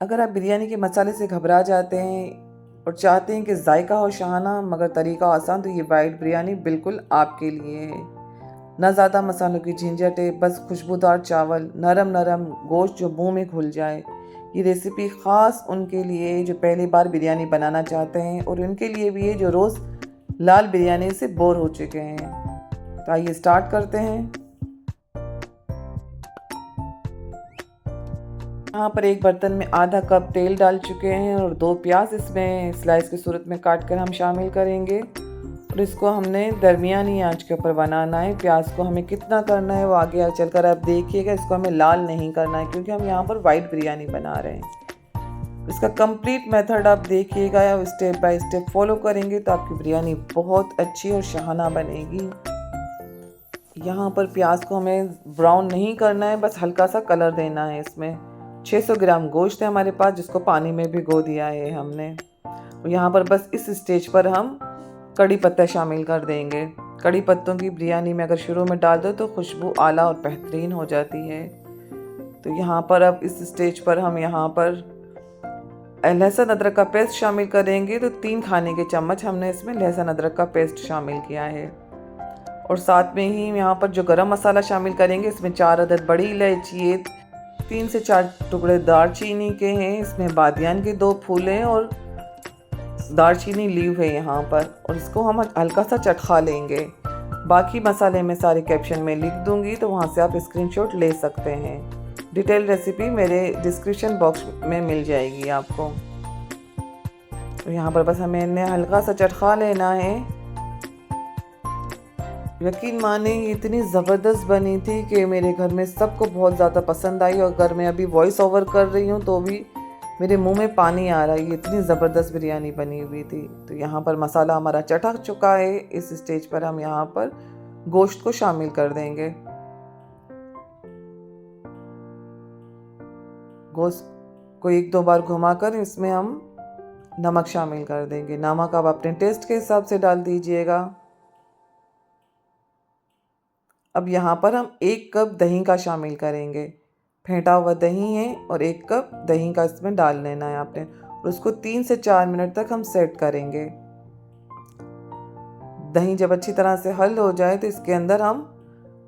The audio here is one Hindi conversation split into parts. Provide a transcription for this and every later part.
अगर आप बिरयानी के मसाले से घबरा जाते हैं और चाहते हैं कि जायका हो शाहाना मगर तरीका आसान, तो ये वाइट बिरयानी बिल्कुल आपके लिए है। ना ज़्यादा मसालों की झंझट है, बस खुशबूदार चावल, नरम नरम गोश्त जो मुंह में घुल जाए। ये रेसिपी ख़ास उनके लिए है जो पहली बार बिरयानी बनाना चाहते हैं और उनके लिए भी है जो रोज़ लाल बिरयानी से बोर हो चुके हैं। तो आइए स्टार्ट करते हैं। यहाँ पर एक बर्तन में आधा कप तेल डाल चुके हैं और 2 प्याज इसमें स्लाइस की सूरत में काट कर हम शामिल करेंगे और इसको हमने दरमियानी आंच के ऊपर बनाना है। प्याज को हमें कितना करना है वो आगे चलकर आप देखिएगा। इसको हमें लाल नहीं करना है क्योंकि हम यहाँ पर वाइट बिरयानी बना रहे हैं। इसका कंप्लीट मेथड आप देखिएगा या स्टेप बाय स्टेप फॉलो करेंगे तो आपकी बिरयानी बहुत अच्छी और शाहाना बनेगी। यहाँ पर प्याज को हमें ब्राउन नहीं करना है, बस हल्का सा कलर देना है। इसमें 600 ग्राम गोश्त है हमारे पास जिसको पानी में भिगो दिया है हमने। और यहाँ पर बस इस स्टेज पर हम कड़ी पत्ता शामिल कर देंगे। कड़ी पत्तों की बिरयानी में अगर शुरू में डाल दो तो खुशबू आला और बेहतरीन हो जाती है। तो यहाँ पर अब इस स्टेज पर हम यहाँ पर लहसुन अदरक का पेस्ट शामिल करेंगे। तो 3 खाने के चम्मच हमने इसमें लहसुन अदरक का पेस्ट शामिल किया है। और साथ में ही यहाँ पर जो गरम मसाला शामिल करेंगे, इसमें 4 अदद बड़ी इलायची है, 3 से 4 टुकड़े दालचीनी के हैं, इसमें बादियान के 2 फूल हैं और दालचीनी लीव है यहाँ पर। और इसको हम हल्का सा चटखा लेंगे। बाकी मसाले मैं सारे कैप्शन में लिख दूंगी तो वहाँ से आप स्क्रीनशॉट ले सकते हैं। डिटेल रेसिपी मेरे डिस्क्रिप्शन बॉक्स में मिल जाएगी आपको। तो यहाँ पर बस हमें इन्हें हल्का सा चटखा लेना है। यकीन माने इतनी ज़बरदस्त बनी थी कि मेरे घर में सबको बहुत ज़्यादा पसंद आई और अगर मैं अभी वॉइस ओवर कर रही हूँ तो भी मेरे मुंह में पानी आ रहा है, इतनी ज़बरदस्त बिरयानी बनी हुई थी। तो यहाँ पर मसाला हमारा चटक चुका है। इस स्टेज पर हम यहाँ पर गोश्त को शामिल कर देंगे। गोश्त को 1-2 बार घुमाकर इसमें हम नमक शामिल कर देंगे। नमक आप अपने टेस्ट के हिसाब से डाल दीजिएगा। अब यहाँ पर हम 1 कप दही का शामिल करेंगे। फेंटा हुआ दही है और 1 कप दही का इसमें डाल लेना है आपने और उसको 3 से 4 मिनट तक हम सेट करेंगे। दही जब अच्छी तरह से हल हो जाए तो इसके अंदर हम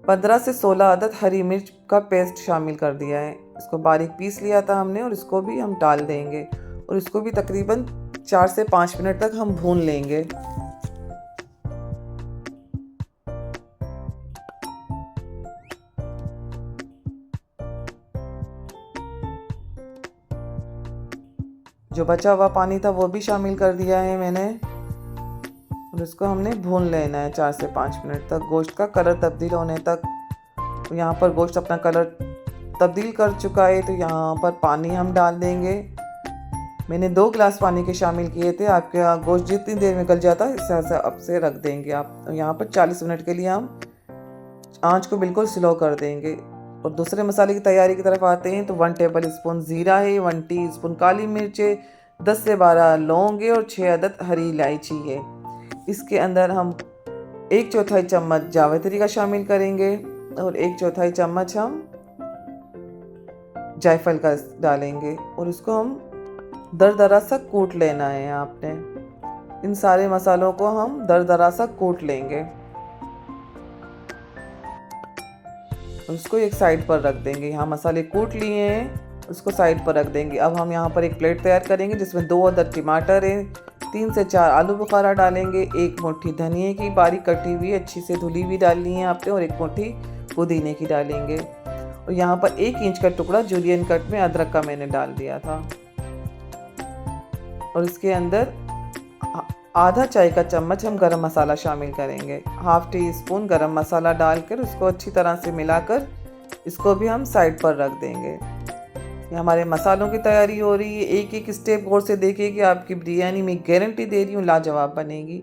15 से 16 अदद हरी मिर्च का पेस्ट शामिल कर दिया है। इसको बारीक पीस लिया था हमने और इसको भी हम डाल देंगे और इसको भी तकरीबन 4 से 5 मिनट तक हम भून लेंगे। जो बचा हुआ पानी था वो भी शामिल कर दिया है मैंने और इसको हमने भून लेना है 4 से 5 मिनट तक, गोश्त का कलर तब्दील होने तक। तो यहाँ पर गोश्त अपना कलर तब्दील कर चुका है तो यहाँ पर पानी हम डाल देंगे। मैंने 2 गिलास पानी के शामिल किए थे। आपके गोश्त जितनी देर में गल जाता है इस तरह से अब से रख देंगे आप। तो यहाँ पर 40 मिनट के लिए हम आँच को बिल्कुल स्लो कर देंगे। और दूसरे मसाले की तैयारी की तरफ आते हैं। तो 1 टेबल स्पून ज़ीरा है, 1 टीस्पून काली मिर्च है, 10 से 12 लौंग है और 6 अदद हरी इलायची है। इसके अंदर हम 1/4 चम्मच जावित्री का शामिल करेंगे और 1/4 चम्मच हम जायफल का डालेंगे और इसको हम दरदरा सा कूट लेना है। आपने इन सारे मसालों को हम दरदरा सा कूट लेंगे। उसको एक साइड पर रख देंगे। यहाँ मसाले कूट लिए हैं, उसको साइड पर रख देंगे। अब हम यहाँ पर एक प्लेट तैयार करेंगे जिसमें 2 अदद टमाटर हैं, 3 से 4 आलू बुखारा डालेंगे, 1 मुट्ठी धनिए की बारीक कटी हुई अच्छी से धुली हुई डालनी है आपने और 1 मुट्ठी पुदीने की डालेंगे। और यहाँ पर 1 इंच का टुकड़ा जूलियन कट में अदरक का मैंने डाल दिया था। और इसके अंदर आधा चाय का चम्मच हम गरम मसाला शामिल करेंगे। 1/2 टीस्पून गरम मसाला डालकर उसको अच्छी तरह से मिलाकर इसको भी हम साइड पर रख देंगे। ये हमारे मसालों की तैयारी हो रही है। एक एक स्टेप गौर से देखिए कि आपकी बिरयानी में गारंटी दे रही हूँ लाजवाब बनेगी।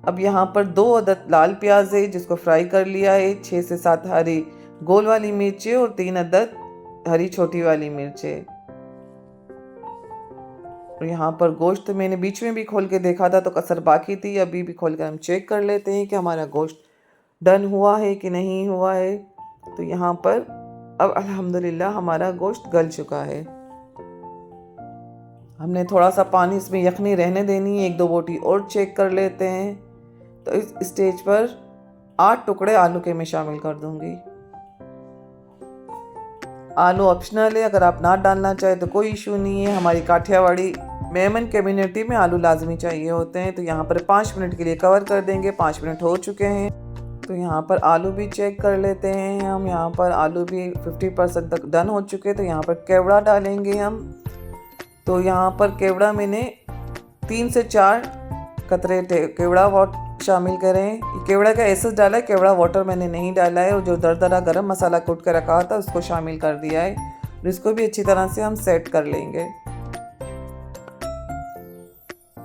अब यहाँ पर 2 अदद लाल प्याज है जिसको फ्राई कर लिया है, 6 से 7 हरी गोल वाली मिर्चें और 3 अदद हरी छोटी वाली मिर्चें। और यहाँ पर गोश्त मैंने बीच में भी खोल के देखा था तो कसर बाकी थी, अभी भी खोल कर हम चेक कर लेते हैं कि हमारा गोश्त डन हुआ है कि नहीं हुआ है। तो यहाँ पर अब अल्हम्दुलिल्लाह हमारा गोश्त गल चुका है। हमने थोड़ा सा पानी इसमें यखनी रहने देनी है, 1-2 बोटी और चेक कर लेते हैं। तो इस स्टेज पर 8 टुकड़े आलू के मैं शामिल कर दूंगी। आलू ऑप्शनल है, अगर आप ना डालना चाहे तो कोई इशू नहीं है। हमारी काठियावाड़ी मेमन कम्युनिटी में आलू लाजमी चाहिए होते हैं। तो यहाँ पर 5 मिनट के लिए कवर कर देंगे। 5 मिनट हो चुके हैं, तो यहाँ पर आलू भी चेक कर लेते हैं हम। यहाँ पर आलू भी 50% तक डन हो चुके हैं। तो यहाँ पर केवड़ा डालेंगे हम। तो यहाँ पर केवड़ा मैंने 3 से 4 कतरे केवड़ा शामिल करें। केवड़ा का एसेंस डाला है, केवड़ा वाटर मैंने नहीं डाला है। और जो दरदरा गरम मसाला कूट कर रखा था उसको शामिल कर दिया है। और इसको भी अच्छी तरह से हम सेट कर लेंगे।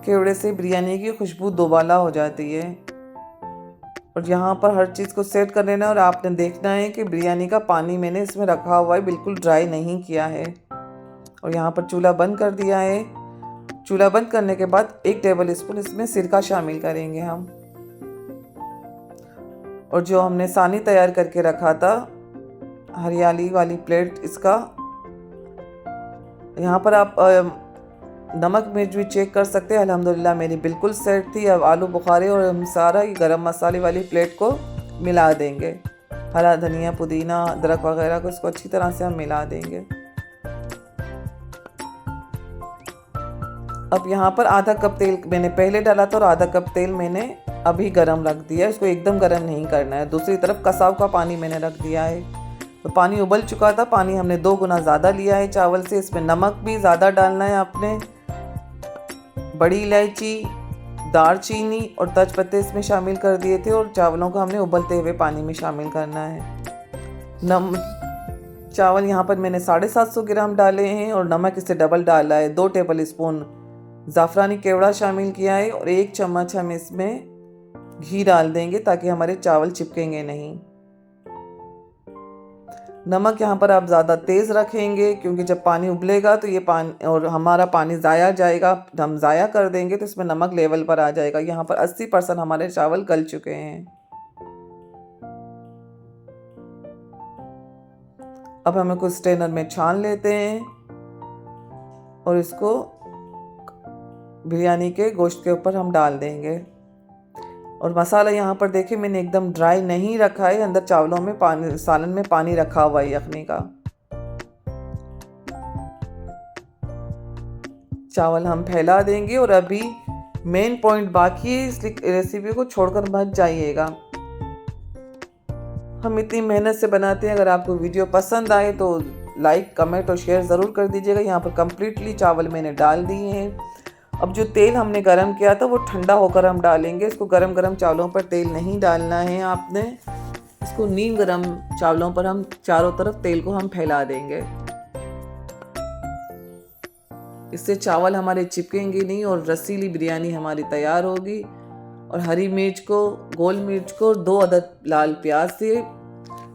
केवड़े से बिरयानी की खुशबू दोबाला हो जाती है। और यहाँ पर हर चीज़ को सेट कर लेना। और आपने देखना है कि बिरयानी का पानी मैंने इसमें रखा हुआ है, बिल्कुल ड्राई नहीं किया है। और यहाँ पर चूल्हा बंद कर दिया है। चूल्हा बंद करने के बाद 1 टेबल स्पून इसमें सिरका शामिल करेंगे हम। और जो हमने सानी तैयार करके रखा था, हरियाली वाली प्लेट, इसका यहाँ पर आप नमक मिर्च भी चेक कर सकते हैं। अल्हम्दुलिल्लाह मेरी बिल्कुल सेट थी। अब आलू बुखारे और हम सारा ये गरम मसाले वाली प्लेट को मिला देंगे। हरा धनिया, पुदीना, अदरक वगैरह को इसको अच्छी तरह से हम मिला देंगे। अब यहाँ पर आधा कप तेल मैंने पहले डाला था और आधा कप तेल मैंने अभी गरम रख दिया है। इसको एकदम गरम नहीं करना है। दूसरी तरफ कसाव का पानी मैंने रख दिया है। तो पानी उबल चुका था। पानी हमने 2 गुना ज़्यादा लिया है चावल से। इसमें नमक भी ज़्यादा डालना है आपने। बड़ी इलायची, दालचीनी और तेजपत्ते इसमें शामिल कर दिए थे। और चावलों को हमने उबलते हुए पानी में शामिल करना है। चावल यहाँ पर मैंने 750 ग्राम डाले हैं और नमक इससे डबल डाला है। 2 टेबल स्पून ज़ाफ़रानी केवड़ा शामिल किया है और 1 चम्मच हम इसमें घी डाल देंगे ताकि हमारे चावल चिपकेंगे नहीं। नमक यहाँ पर आप ज़्यादा तेज़ रखेंगे क्योंकि जब पानी उबलेगा तो ये पानी और हमारा पानी ज़ाया जाएगा, हम ज़ाया कर देंगे तो इसमें नमक लेवल पर आ जाएगा। यहाँ पर 80% हमारे चावल गल चुके हैं। अब हम इसको स्ट्रेनर में छान लेते हैं और इसको बिरयानी के गोश्त के ऊपर हम डाल देंगे। और मसाला यहाँ पर देखिए मैंने एकदम ड्राई नहीं रखा है। अंदर चावलों में पानी, सालन में पानी रखा हुआ है यखनी का। चावल हम फैला देंगे और अभी मेन पॉइंट बाकी है, इस रेसिपी को छोड़कर मत जाइएगा। हम इतनी मेहनत से बनाते हैं। अगर आपको वीडियो पसंद आए तो लाइक, कमेंट और शेयर ज़रूर कर दीजिएगा। यहाँ पर कम्प्लीटली चावल मैंने डाल दिए हैं। अब जो तेल हमने गरम किया था वो ठंडा होकर हम डालेंगे। इसको गरम गरम चावलों पर तेल नहीं डालना है आपने। इसको नीम गरम चावलों पर हम चारों तरफ तेल को हम फैला देंगे। इससे चावल हमारे चिपकेंगे नहीं और रसीली बिरयानी हमारी तैयार होगी। और हरी मिर्च को, गोल मिर्च को, 2 अदद लाल प्याज थे।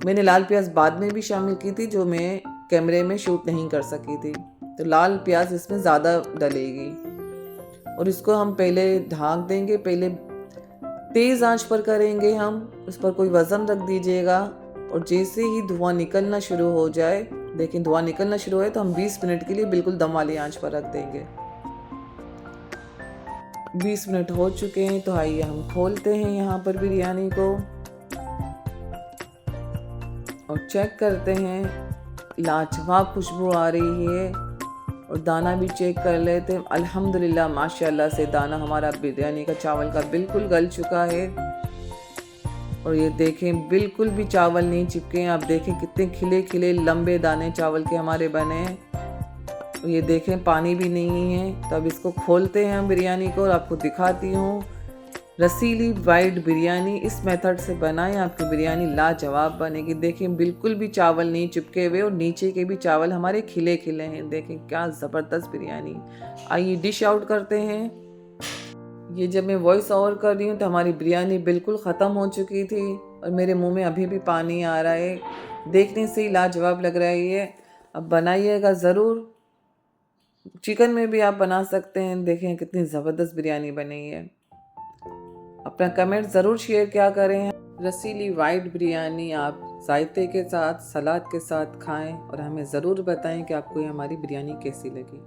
मैंने लाल प्याज बाद में भी शामिल की थी जो मैं कैमरे में शूट नहीं कर सकी थी। तो लाल प्याज इसमें ज़्यादा डलेगी। और इसको हम पहले ढाँक देंगे। पहले तेज़ आंच पर करेंगे हम। उस पर कोई वज़न रख दीजिएगा। और जैसे ही धुआं निकलना शुरू हो जाए, देखिए धुआं निकलना शुरू हो तो हम 20 मिनट के लिए बिल्कुल दम वाली आंच पर रख देंगे। 20 मिनट हो चुके हैं तो आइए हम खोलते हैं यहाँ पर बिरयानी को और चेक करते हैं। लाजवाब खुशबू आ रही है और दाना भी चेक कर लेते हैं। अल्हम्दुलिल्लाह माशाल्लाह से दाना हमारा बिरयानी का चावल का बिल्कुल गल चुका है। और ये देखें बिल्कुल भी चावल नहीं चिपके हैं। आप देखें कितने खिले खिले लंबे दाने चावल के हमारे बने हैं। और ये देखें पानी भी नहीं है। तो अब इसको खोलते हैं हम बिरयानी को और आपको दिखाती हूँ। रसीली वाइट बिरयानी इस मेथड से बनाएं, आपकी बिरयानी लाजवाब बनेगी। देखें बिल्कुल भी चावल नहीं चिपके हुए और नीचे के भी चावल हमारे खिले खिले हैं। देखें क्या ज़बरदस्त बिरयानी। आइए डिश आउट करते हैं। ये जब मैं वॉइस ओवर कर रही हूँ तो हमारी बिरयानी बिल्कुल ख़त्म हो चुकी थी और मेरे मुंह में अभी भी पानी आ रहा है। देखने से ही लाजवाब लग रहा है ये। अब बनाइएगा ज़रूर। चिकन में भी आप बना सकते हैं। देखें कितनी ज़बरदस्त बिरयानी बनी है। अपना कमेंट ज़रूर शेयर क्या करें। रसीली वाइट बिरयानी आप जायते के साथ, सलाद के साथ खाएं और हमें ज़रूर बताएं कि आपको ये हमारी बिरयानी कैसी लगी।